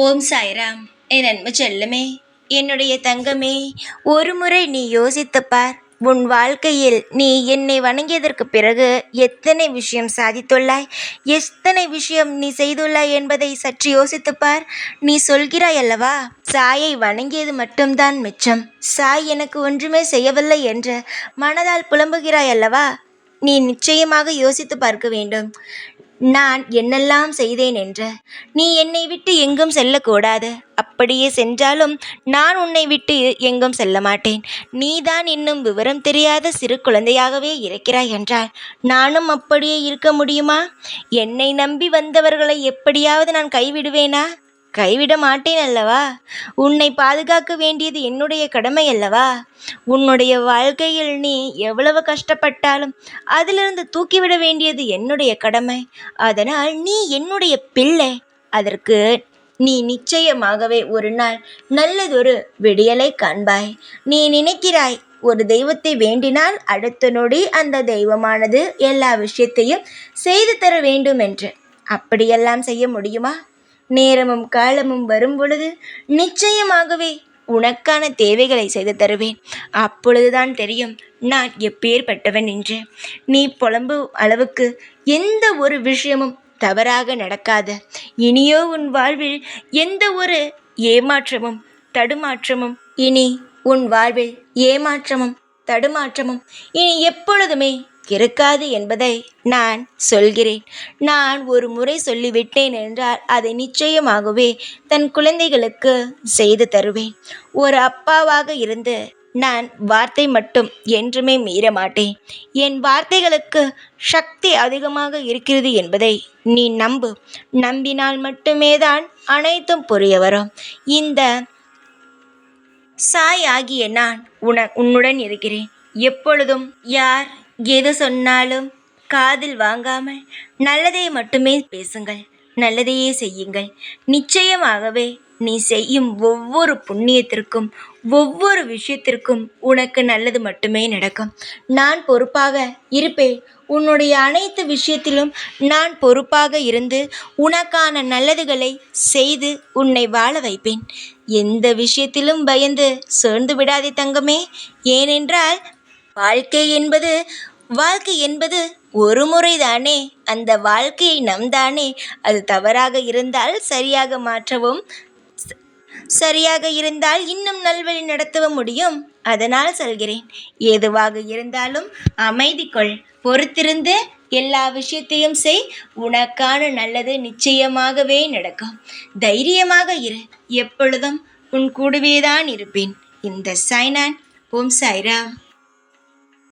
ஓம் சாய்ராம். என் அன்பு செல்லமே, என்னுடைய தங்கமே, ஒரு முறை நீ யோசித்துப் பார். உன் வாழ்க்கையில் நீ என்னை வணங்கியதற்கு பிறகு எத்தனை விஷயம் சாதித்துள்ளாய், எத்தனை விஷயம் நீ செய்துள்ளாய் என்பதை சற்று யோசித்துப் பார். நீ சொல்கிறாய் அல்லவா, சாயை வணங்கியது மட்டும்தான் மிச்சம், சாய் எனக்கு ஒன்றுமே செய்யவில்லை என்று மனதால் புலம்புகிறாய் அல்லவா. நீ நிச்சயமாக யோசித்து பார்க்க வேண்டும். நான் என்னெல்லாம் செய்தேன் என்று. நீ என்னை விட்டு எங்கும் செல்லக்கூடாது. அப்படியே சென்றாலும் நான் உன்னை விட்டு எங்கும் செல்ல மாட்டேன். நீதான் இன்னும் விவரம் தெரியாத சிறு குழந்தையாகவே இருக்கிறாய் என்றால் நானும் அப்படியே இருக்க முடியுமா? என்னை நம்பி வந்தவர்களை எப்படியாவது நான் கைவிடுவேனா? கைவிட மாட்டேன் அல்லவா. உன்னை பாதுகாக்க வேண்டியது என்னுடைய கடமை அல்லவா. உன்னுடைய வாழ்க்கையில் நீ எவ்வளவு கஷ்டப்பட்டாலும் அதிலிருந்து தூக்கிவிட வேண்டியது என்னுடைய கடமை. அதனால் நீ என்னுடைய பிள்ளை. அதற்கு நீ நிச்சயமாகவே ஒரு நாள் நல்லதொரு விடியலை காண்பாய். நீ நினைக்கிறாய், ஒரு தெய்வத்தை வேண்டினால் அடுத்த நொடி அந்த தெய்வமானது எல்லா விஷயத்தையும் செய்து தர வேண்டும் என்று. அப்படியெல்லாம் செய்ய முடியுமா? நேரமும் காலமும் வரும் பொழுது நிச்சயமாகவே உனக்கான தேவைகளை செய்து தருவேன். அப்பொழுதுதான் தெரியும் நான் எப்பேற்பட்டவன் என்று. நீ புலம்பு அளவுக்கு எந்த ஒரு விஷயமும் தவறாக நடக்காது. இனியோ உன் வாழ்வில் எந்த ஒரு ஏமாற்றமும் தடுமாற்றமும் இனி உன் வாழ்வில் ஏமாற்றமும் தடுமாற்றமும் இனி எப்பொழுதுமே இருக்காது என்பதை நான் சொல்கிறேன். நான் ஒரு முறை சொல்லிவிட்டேன் என்றால் அதை நிச்சயமாகவே தன் குழந்தைகளுக்கு செய்து தருவேன். ஒரு அப்பாவாக இருந்து நான் வார்த்தை மட்டும் என்றுமே மீற மாட்டேன். என் வார்த்தைகளுக்கு சக்தி அதிகமாக இருக்கிறது என்பதை நீ நம்பு. நம்பினால் மட்டுமே தான் அனைத்தும் புரிய வரும். இந்த சாய் ஆகிய நான் உன்னுடன் இருக்கிறேன். எப்பொழுதும் யார் எது சொன்னாலும் காதில் வாங்காமல் நல்லதை மட்டுமே பேசுங்கள், நல்லதையே செய்யுங்கள். நிச்சயமாகவே நீ செய்யும் ஒவ்வொரு புண்ணியத்திற்கும் ஒவ்வொரு விஷயத்திற்கும் உனக்கு நல்லது மட்டுமே நடக்கும். நான் பொறுப்பாக இருப்பேன். உன்னுடைய அனைத்து விஷயத்திலும் நான் பொறுப்பாக இருந்து உனக்கான நல்லதுகளை செய்து உன்னை வாழ வைப்பேன். எந்த விஷயத்திலும் பயந்து சோர்ந்து விடாதே தங்கமே. ஏனென்றால் வாழ்க்கை என்பது ஒரு முறைதானே. அந்த வாழ்க்கையை நம்தானே அது தவறாக இருந்தால் சரியாக மாற்றவும், சரியாக இருந்தால் இன்னும் நல்வழி நடத்தவும் முடியும். அதனால் சொல்கிறேன், எதுவாக இருந்தாலும் அமைதி கொள், பொறுத்திருந்து எல்லா விஷயத்தையும் செய். உனக்கான நல்லது நிச்சயமாகவே நடக்கும். தைரியமாக இரு. எப்பொழுதும் உன் கூடவேதான் இருப்பேன். இந்த சாய்நான். ஓம் சாய்ராம்.